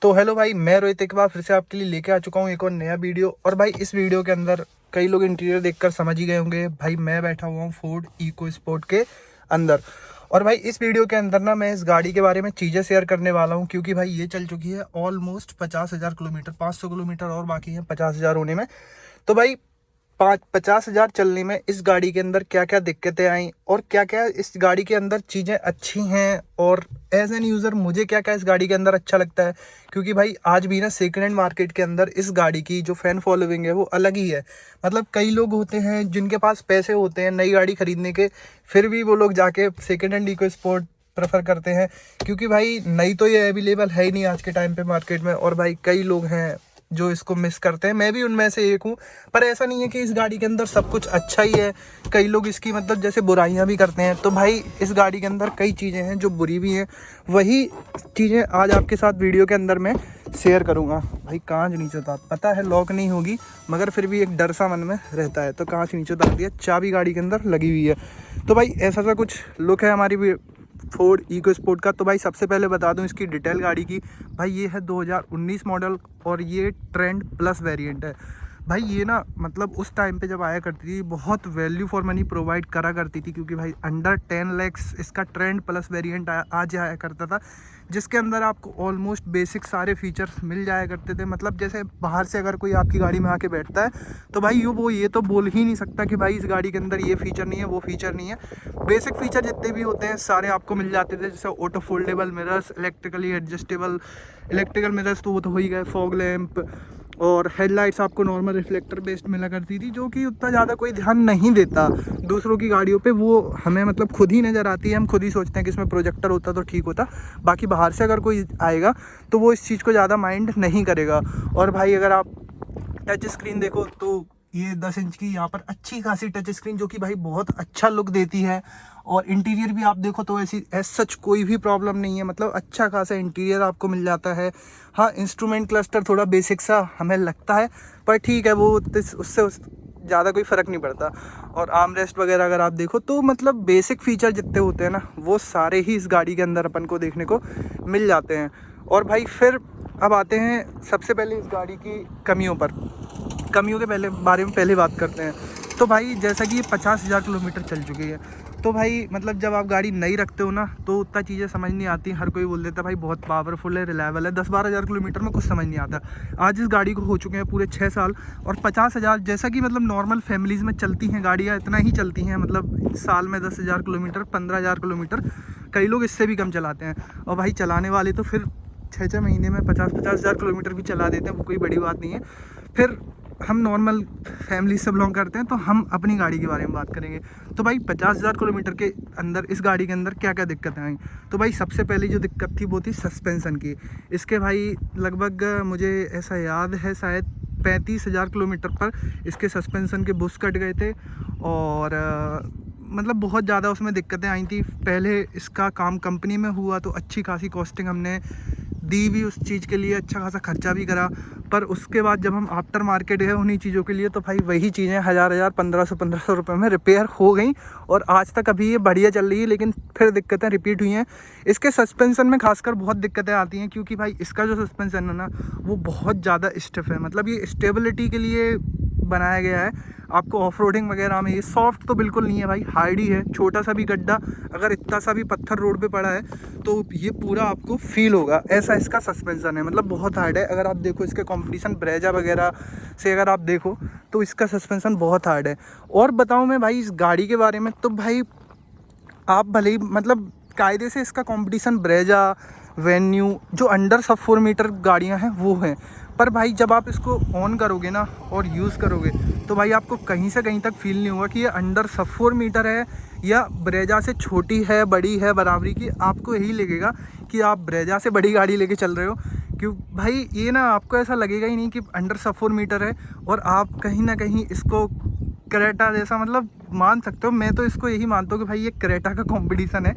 तो हेलो भाई, मैं रोहित एक बार फिर से आपके लिए लेके आ चुका हूँ एक और नया वीडियो। और भाई इस वीडियो के अंदर कई लोग इंटीरियर देखकर समझ ही गए होंगे, भाई मैं बैठा हुआ हूँ फोर्ड इको स्पोर्ट के अंदर। और भाई इस वीडियो के अंदर ना मैं इस गाड़ी के बारे में चीज़ें शेयर करने वाला हूँ, क्योंकि भाई ये चल चुकी है ऑलमोस्ट 50,000 किलोमीटर, 500 किलोमीटर और बाकी है 50,000 होने में। तो भाई 50,000 चलने में इस गाड़ी के अंदर क्या क्या दिक्कतें आई और क्या क्या इस गाड़ी के अंदर चीज़ें अच्छी हैं, और एज एन यूज़र मुझे क्या क्या इस गाड़ी के अंदर अच्छा लगता है। क्योंकि भाई आज भी ना सेकेंड हैंड मार्केट के अंदर इस गाड़ी की जो फैन फॉलोइंग है वो अलग ही है। मतलब कई लोग होते हैं जिनके पास पैसे होते हैं नई गाड़ी खरीदने के, फिर भी वो लोग जाके second hand EcoSport prefer करते हैं, क्योंकि भाई नई तो ये अवेलेबल है ही नहीं आज के टाइम पे मार्केट में। और भाई कई लोग हैं जो इसको मिस करते हैं, मैं भी उनमें से एक हूँ। पर ऐसा नहीं है कि इस गाड़ी के अंदर सब कुछ अच्छा ही है, कई लोग इसकी मतलब जैसे बुराइयां भी करते हैं। तो भाई इस गाड़ी के अंदर कई चीज़ें हैं जो बुरी भी हैं, वही चीज़ें आज आपके साथ वीडियो के अंदर मैं शेयर करूँगा। भाई कांच नीचे उतार, पता है लॉक नहीं होगी मगर फिर भी एक डर सा मन में रहता है, तो कांच नीचे उतार दिया, चाबी गाड़ी के अंदर लगी हुई है। तो भाई ऐसा सा कुछ लुक है हमारी फोर्ड इको स्पोर्ट का। तो भाई सबसे पहले बता दूं इसकी डिटेल गाड़ी की। भाई ये है 2019 मॉडल और ये ट्रेंड प्लस वेरिएंट है। भाई ये ना मतलब उस टाइम पे जब आया करती थी बहुत वैल्यू फॉर मनी प्रोवाइड करा करती थी, क्योंकि भाई अंडर 10 लैक्स इसका ट्रेंड प्लस वेरिएंट आ जाया करता था, जिसके अंदर आपको ऑलमोस्ट बेसिक सारे फीचर्स मिल जाया करते थे। मतलब जैसे बाहर से अगर कोई आपकी गाड़ी में आके बैठता है तो भाई वो ये तो बोल ही नहीं सकता कि भाई इस गाड़ी के अंदर ये फीचर नहीं है वो फीचर नहीं है। बेसिक फीचर जितने भी होते हैं सारे आपको मिल जाते थे, जैसे auto foldable mirrors, electrically adjustable electrical mirrors तो वो तो हो ही गए, फॉग लैंप, और हेडलाइट्स आपको नॉर्मल रिफ्लेक्टर बेस्ड मिला करती थी, जो कि उतना ज़्यादा कोई ध्यान नहीं देता दूसरों की गाड़ियों पे। वो हमें मतलब खुद ही नज़र आती है, हम खुद ही सोचते हैं कि इसमें प्रोजेक्टर होता तो ठीक होता। बाकी बाहर से अगर कोई आएगा तो वो इस चीज़ को ज़्यादा माइंड नहीं करेगा। और भाई अगर आप टच स्क्रीन देखो तो ये 10 इंच की यहाँ पर अच्छी खासी टच स्क्रीन, जो कि भाई बहुत अच्छा लुक देती है। और इंटीरियर भी आप देखो तो ऐसी एज सच कोई भी प्रॉब्लम नहीं है, मतलब अच्छा खासा इंटीरियर आपको मिल जाता है। हाँ, इंस्ट्रूमेंट क्लस्टर थोड़ा बेसिक सा हमें लगता है, पर ठीक है वो उससे ज़्यादा कोई फ़र्क नहीं पड़ता। और आर्म रेस्ट वगैरह अगर आप देखो तो मतलब बेसिक फीचर जितने होते हैं ना वो सारे ही इस गाड़ी के अंदर अपन को देखने को मिल जाते हैं। और भाई फिर अब आते हैं सबसे पहले इस गाड़ी की कमियों पर। कमियों के बारे में पहले बात करते हैं। तो भाई जैसा कि ये 50,000 किलोमीटर चल चुकी है, तो भाई मतलब जब आप गाड़ी नई रखते हो ना तो उतना चीज़ें समझ नहीं आती। हर कोई बोल देता है भाई बहुत पावरफुल है, रिलायबल है। 10-12 हज़ार किलोमीटर में कुछ समझ नहीं आता। आज इस गाड़ी को हो चुके हैं पूरे 6 साल, और 50,000 जैसा कि मतलब नॉर्मल फैमिलीज़ में चलती हैं गाड़ियाँ इतना ही चलती हैं, मतलब साल में 10,000 किलोमीटर, 15,000 किलोमीटर, कई लोग इससे भी कम चलाते हैं। और भाई चलाने वाले तो फिर 6-6 महीने में 50,000 किलोमीटर भी चला देते हैं, वो कोई बड़ी बात नहीं है। फिर हम नॉर्मल फैमिली से बिलोंग करते हैं तो हम अपनी गाड़ी के बारे में बात करेंगे। तो भाई 50,000 किलोमीटर के अंदर इस गाड़ी के अंदर क्या क्या दिक्कतें आई। तो भाई सबसे पहली जो दिक्कत थी वो थी सस्पेंसन की। इसके भाई लगभग मुझे ऐसा याद है शायद 35,000 किलोमीटर पर इसके सस्पेंसन के बुश कट गए थे, और मतलब बहुत ज़्यादा उसमें दिक्कतें आई थी। पहले इसका काम कंपनी में हुआ तो अच्छी खासी कॉस्टिंग हमने दी भी उस चीज़ के लिए, अच्छा खासा खर्चा भी करा। पर उसके बाद जब हम आफ्टर मार्केट गए उन्हीं चीज़ों के लिए तो भाई वही चीज़ें 1,000 1500 रुपये में रिपेयर हो गई, और आज तक अभी ये बढ़िया चल रही है। लेकिन फिर दिक्कतें रिपीट हुई हैं। इसके सस्पेंसन में खासकर बहुत दिक्कतें आती हैं, क्योंकि भाई इसका जो सस्पेंसन है ना वो बहुत ज़्यादा स्टिफ है। मतलब ये स्टेबिलिटी के लिए बनाया गया है, आपको ऑफ रोडिंग वगैरह में ये सॉफ्ट तो बिल्कुल नहीं है भाई, हार्ड ही है। छोटा सा भी गड्ढा अगर इतना सा भी पत्थर रोड पे पड़ा है तो ये पूरा आपको फील होगा, ऐसा इसका सस्पेंसन है। मतलब बहुत हार्ड है। अगर आप देखो इसके कंपटीशन ब्रेजा वगैरह से अगर आप देखो तो इसका सस्पेंसन बहुत हार्ड है। और बताऊँ मैं भाई इस गाड़ी के बारे में, तो भाई आप भले ही मतलब कायदे से इसका कंपटीशन ब्रेजा, वेन्यू जो अंडर सब 4 मीटर गाड़ियां हैं वो हैं, पर भाई जब आप इसको ऑन करोगे ना और यूज़ करोगे तो भाई आपको कहीं से कहीं तक फील नहीं होगा कि ये अंडर सब 4 मीटर है या ब्रेजा से छोटी है, बड़ी है, बराबरी की। आपको यही लगेगा कि आप ब्रेजा से बड़ी गाड़ी लेके चल रहे हो, क्यों भाई ये ना आपको ऐसा लगेगा ही नहीं कि अंडर सब 4 मीटर है और आप कहीं ना कहीं इसको क्रेटा जैसा मतलब मान सकते हो। मैं तो इसको यही मानता हूँ कि भाई ये क्रेटा का कंपटीशन है,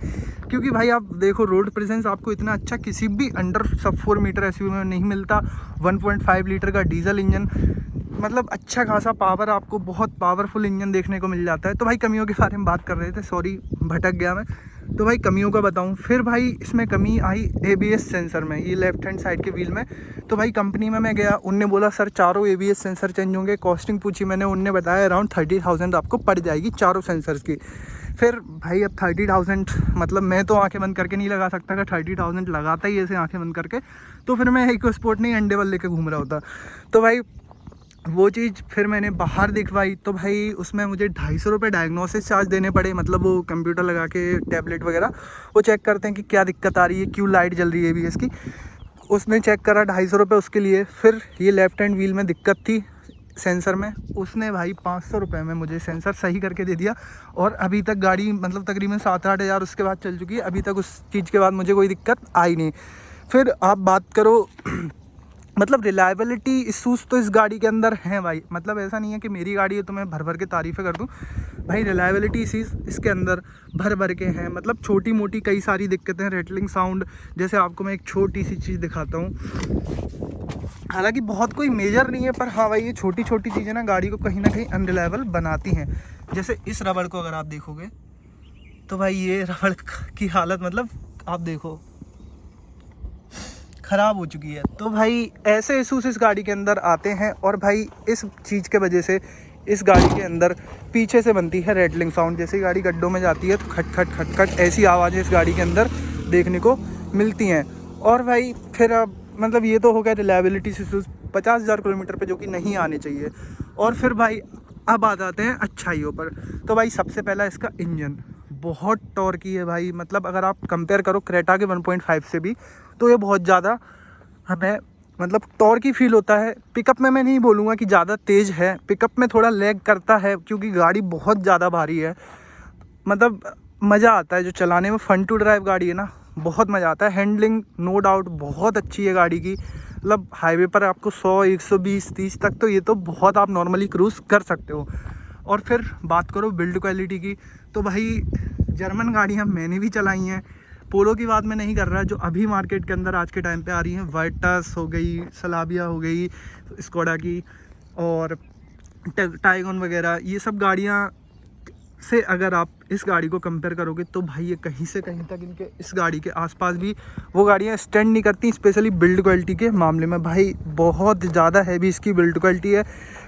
क्योंकि भाई आप देखो रोड प्रेजेंस आपको इतना अच्छा किसी भी अंडर सब 4 मीटर एसयूवी में नहीं मिलता। 1.5 लीटर का डीजल इंजन, मतलब अच्छा खासा पावर, आपको बहुत पावरफुल इंजन देखने को मिल जाता है। तो भाई कमियों के बारे में बात कर रहे थे, सॉरी भटक गया मैं। तो भाई कमियों का बताऊं, फिर भाई इसमें कमी आई ABS सेंसर में, ये लेफ्ट हैंड साइड के व्हील में। तो भाई कंपनी में मैं गया, उनने बोला सर चारों ABS सेंसर चेंज होंगे। कॉस्टिंग पूछी मैंने, उनने बताया अराउंड 30,000 आपको पड़ जाएगी चारों सेंसर्स की। फिर भाई अब 30,000 मतलब मैं तो आंखें बंद करके नहीं लगा सकता, अगर 30,000 लगाता ही ऐसे आंखें बंद करके तो फिर मैं इको स्पोर्ट नहीं एंडेवर लेके घूम रहा होता। तो भाई वो चीज़ फिर मैंने बाहर दिखवाई, तो भाई उसमें मुझे 250 रुपये डायग्नोसिस चार्ज देने पड़े। मतलब वो कंप्यूटर लगा के टैबलेट वगैरह वो चेक करते हैं कि क्या दिक्कत आ रही है, क्यों लाइट जल रही है ABS की। उसने चेक करा 250 रुपये उसके लिए। फिर ये लेफ्ट हैंड व्हील में दिक्कत थी सेंसर में, उसने भाई 500 रुपये में मुझे सेंसर सही करके दे दिया। और अभी तक गाड़ी मतलब तकरीबन 7-8 हज़ार उसके बाद चल चुकी है, अभी तक उस चीज़ के बाद मुझे कोई दिक्कत आई नहीं। फिर आप बात करो मतलब रिलायबिलिटी इशूज़ तो इस गाड़ी के अंदर हैं भाई। मतलब ऐसा नहीं है कि मेरी गाड़ी है तो मैं भर भर के तारीफ़ें कर दूं भाई, रिलायबिलिटी इशूज़ इसके अंदर भर भर के हैं। मतलब छोटी मोटी कई सारी दिक्कतें हैं। रेटलिंग साउंड, जैसे आपको मैं एक छोटी सी चीज़ दिखाता हूँ, हालांकि बहुत कोई मेजर नहीं है, पर हाँ भाई ये छोटी छोटी चीज़ें ना गाड़ी को कहीं ना कहीं अनरिलायबल बनाती हैं। जैसे इस रबड़ को अगर आप देखोगे तो भाई ये रबड़ की हालत मतलब आप देखो ख़राब हो चुकी है। तो भाई ऐसे इशूज़ इस गाड़ी के अंदर आते हैं। और भाई इस चीज़ के वजह से इस गाड़ी के अंदर पीछे से बनती है रेटलिंग साउंड। जैसे गाड़ी गड्ढों में जाती है तो खट खट खट खट ऐसी आवाज़ें इस गाड़ी के अंदर देखने को मिलती हैं। और भाई फिर अब मतलब ये तो हो गया रिलायबिलिटी इशूज़ 50,000 किलोमीटर पे, जो कि नहीं आने चाहिए। और फिर भाई अब आ जाते हैं अच्छाइयों पर। तो भाई सबसे पहला इसका इंजन बहुत टॉर्की है भाई। मतलब अगर आप कंपेयर करो क्रेटा के 1.5 से भी, तो ये बहुत ज़्यादा हमें मतलब टॉर्की फील होता है। पिकअप में मैं नहीं बोलूँगा कि ज़्यादा तेज़ है, पिकअप में थोड़ा लैग करता है क्योंकि गाड़ी बहुत ज़्यादा भारी है। मतलब मज़ा आता है जो चलाने में, फन टू ड्राइव गाड़ी है ना, बहुत मज़ा आता है। हैंडलिंग नो डाउट बहुत अच्छी है गाड़ी की। मतलब हाईवे पर आपको 100, 120, 30 तक तो ये तो बहुत आप नॉर्मली क्रूज़ कर सकते हो। और फिर बात करो बिल्ड क्वालिटी की, तो भाई जर्मन गाड़ियाँ मैंने भी चलाई हैं। पोलो की बात मैं नहीं कर रहा, जो अभी मार्केट के अंदर आज के टाइम पे आ रही हैं, वर्टस हो गई, सलाबिया हो गई स्कोडा की, और टाइगन वगैरह, ये सब गाड़ियाँ से अगर आप इस गाड़ी को कंपेयर करोगे तो भाई ये कहीं से कहीं तक इनके इस गाड़ी के आसपास भी वो गाड़ियाँ स्टैंड नहीं करती। स्पेशली बिल्ड क्वालिटी के मामले में भाई बहुत ज़्यादा हैवी इसकी बिल्ड क्वालिटी है।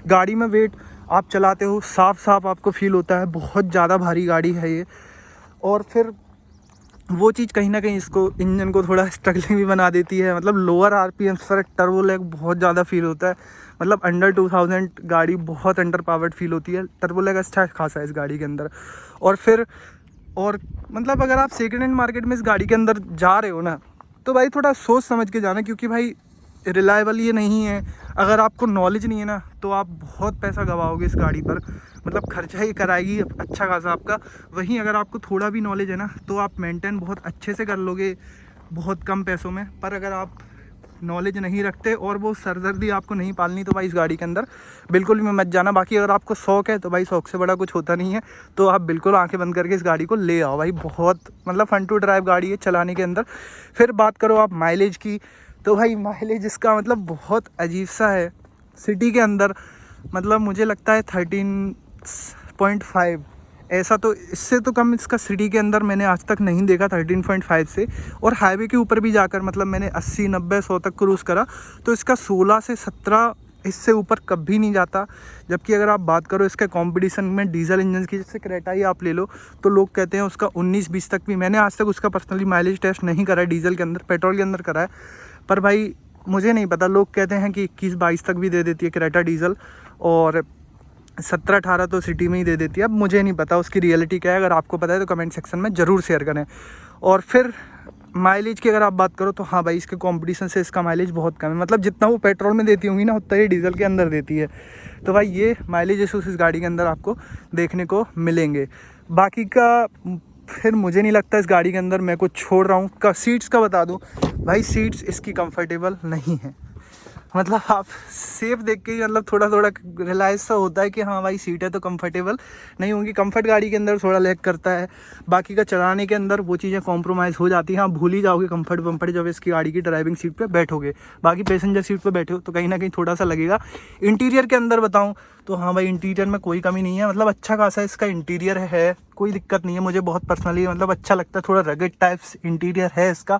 गाड़ी में वेट आप चलाते हो साफ साफ आपको फील होता है, बहुत ज़्यादा भारी गाड़ी है ये। और फिर वो चीज़ कहीं ना कहीं इसको इंजन को थोड़ा स्ट्रगलिंग भी बना देती है। मतलब लोअर RPM पर टर्बो लैग बहुत ज़्यादा फील होता है। मतलब अंडर 2000 गाड़ी बहुत अंडर पावर्ड फील होती है। टर्बो लैग अच्छा खासा है इस गाड़ी के अंदर। और फिर और मतलब अगर आप सेकेंड हैंड मार्केट में इस गाड़ी के अंदर जा रहे हो ना, तो भाई थोड़ा सोच समझ के जाना, क्योंकि भाई रिलायबल ये नहीं है। अगर आपको नॉलेज नहीं है ना तो आप बहुत पैसा गवाओगे इस गाड़ी पर। मतलब खर्चा ही कराएगी अच्छा खासा आपका। वहीं अगर आपको थोड़ा भी नॉलेज है ना तो आप मेंटेन बहुत अच्छे से कर लोगे बहुत कम पैसों में। पर अगर आप नॉलेज नहीं रखते और वो सरदर्दी आपको नहीं पालनी, तो भाई इस गाड़ी के अंदर बिल्कुल भी मत जाना। बाकी अगर आपको शौक़ है तो भाई शौक़ से बड़ा कुछ होता नहीं है, तो आप बिल्कुल आंखें बंद करके इस गाड़ी को ले आओ भाई। बहुत मतलब फन टू ड्राइव गाड़ी है चलाने के अंदर। फिर बात करो आप माइलेज की, तो भाई माइलेज इसका मतलब बहुत अजीब सा है सिटी के अंदर। मतलब मुझे लगता है 13.5, ऐसा तो इससे तो कम इसका सिटी के अंदर मैंने आज तक नहीं देखा 13.5 से। और हाईवे के ऊपर भी जाकर मतलब मैंने 80, 90, 100 तक क्रूज़ करा तो इसका 16 से 17 इससे ऊपर कभी नहीं जाता। जबकि अगर आप बात करो इसके कंपटीशन में डीजल इंजन की, जैसे क्रेटा ही आप ले लो, तो लोग कहते हैं उसका 19-20 तक भी। मैंने आज तक उसका पर्सनली माइलेज टेस्ट नहीं करा है डीजल के अंदर, पेट्रोल के अंदर करा है। पर भाई मुझे नहीं पता, लोग कहते हैं कि 21-22 तक भी दे देती है क्रेटा डीजल, और 17-18 तो सिटी में ही दे देती है। अब मुझे नहीं पता उसकी रियलिटी क्या है, अगर आपको पता है तो कमेंट सेक्शन में ज़रूर शेयर करें। और फिर माइलेज की अगर आप बात करो तो हाँ भाई इसके कंपटीशन से इसका माइलेज बहुत कम है। मतलब जितना वो पेट्रोल में देती होंगी ना उतना ही डीजल के अंदर देती है। तो भाई ये माइलेज इशूज़ इस गाड़ी के अंदर आपको देखने को मिलेंगे। बाकी का फिर मुझे नहीं लगता इस गाड़ी के अंदर मैं कुछ छोड़ रहा हूँ। सीट्स का बता दूँ भाई, सीट्स इसकी कंफर्टेबल नहीं है। मतलब आप सेफ देख के ही मतलब थोड़ा थोड़ा रियलाइज सा होता है कि हाँ भाई सीट है तो कंफर्टेबल नहीं होंगी। कंफर्ट गाड़ी के अंदर थोड़ा लैग करता है, बाकी का चलाने के अंदर वो चीज़ें कॉम्प्रोमाइज़ हो जाती हैं। आप भूल ही जाओगे कंफर्ट वम्फर्ट जब इसकी गाड़ी की ड्राइविंग सीट पे बैठोगे। बाकी पैसेंजर सीट पे बैठे हो तो कहीं ना कहीं थोड़ा सा लगेगा। इंटीरियर के अंदर बताऊँ तो हाँ भाई इंटीरियर में कोई कमी नहीं है। मतलब अच्छा खासा इसका इंटीरियर है, कोई दिक्कत नहीं है, मुझे बहुत पर्सनली मतलब अच्छा लगता है, थोड़ा रगड टाइप्स इंटीरियर है इसका।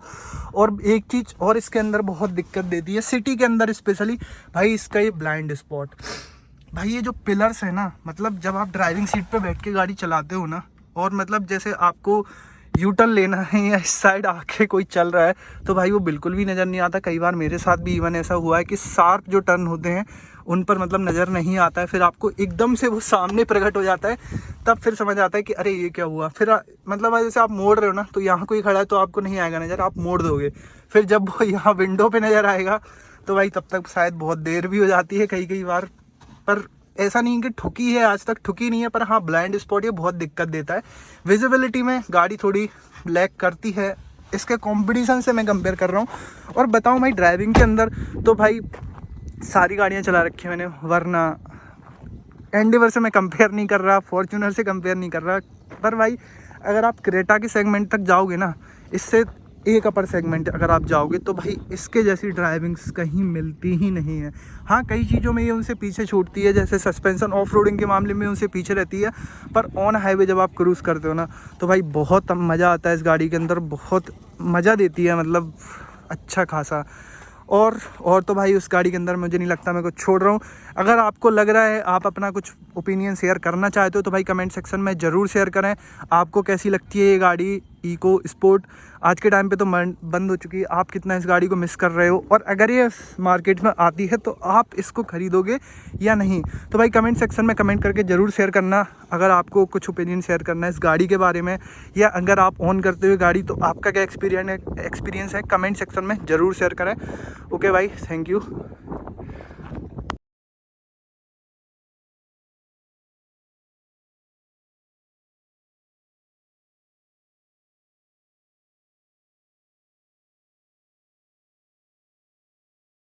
और एक चीज़ और इसके अंदर बहुत दिक्कत देती है सिटी के अंदर स्पेशली भाई, इसका ये ब्लाइंड स्पॉट। भाई ये जो पिलर्स है ना, मतलब जब आप ड्राइविंग सीट पे बैठ के गाड़ी चलाते हो ना, और मतलब जैसे आपको यू टर्न लेना है या इस साइड आके कोई चल रहा है, तो भाई वो बिल्कुल भी नज़र नहीं आता। कई बार मेरे साथ भी इवन ऐसा हुआ है कि शार्प जो टर्न होते हैं उन पर मतलब नज़र नहीं आता है, फिर आपको एकदम से वो सामने प्रकट हो जाता है, तब फिर समझ आता है कि अरे ये क्या हुआ। फिर मतलब जैसे आप मोड़ रहे हो ना, तो यहाँ कोई खड़ा है तो आपको नहीं आएगा नज़र, आप मोड़ दोगे, फिर जब वो यहाँ विंडो पे नज़र आएगा तो भाई तब तक शायद बहुत देर भी हो जाती है कई बार। पर ऐसा नहीं कि ठुकी है, आज तक ठुकी नहीं है, पर हाँ ब्लाइंड स्पॉट ये बहुत दिक्कत देता है। विजिबिलिटी में गाड़ी थोड़ी लैग करती है, इसके कंपटीशन से मैं कंपेयर कर रहा हूँ। और बताऊँ भाई ड्राइविंग के अंदर तो भाई सारी गाड़ियाँ चला रखी है मैंने, वरना एंडेवर से मैं कंपेयर नहीं कर रहा, फॉर्च्यूनर से कंपेयर नहीं कर रहा, पर भाई अगर आप क्रेटा के सेगमेंट तक जाओगे ना, इससे एक अपर सेगमेंट अगर आप जाओगे तो भाई इसके जैसी ड्राइविंग कहीं मिलती ही नहीं है। हाँ कई चीज़ों में ये उनसे पीछे छूटती है, जैसे सस्पेंशन ऑफ रोडिंग के मामले में उनसे पीछे रहती है, पर ऑन हाईवे जब आप क्रूज़ करते हो ना, तो भाई बहुत मज़ा आता है इस गाड़ी के अंदर, बहुत मज़ा देती है मतलब अच्छा खासा। और तो भाई उस गाड़ी के अंदर मुझे नहीं लगता मैं कुछ छोड़ रहा हूँ। अगर आपको लग रहा है आप अपना कुछ ओपिनियन शेयर करना चाहते हो तो भाई कमेंट सेक्शन में ज़रूर शेयर करें, आपको कैसी लगती है ये गाड़ी इको स्पोर्ट। आज के टाइम पे तो बंद हो चुकी है, आप कितना इस गाड़ी को मिस कर रहे हो, और अगर ये मार्केट में आती है तो आप इसको ख़रीदोगे या नहीं, तो भाई कमेंट सेक्शन में कमेंट करके ज़रूर शेयर करना। अगर आपको कुछ ओपिनियन शेयर करना है इस गाड़ी के बारे में, या अगर आप ऑन करते हुए गाड़ी तो आपका क्या एक्सपीरियंस है, कमेंट सेक्शन में ज़रूर शेयर करें। ओके भाई, थैंक यू।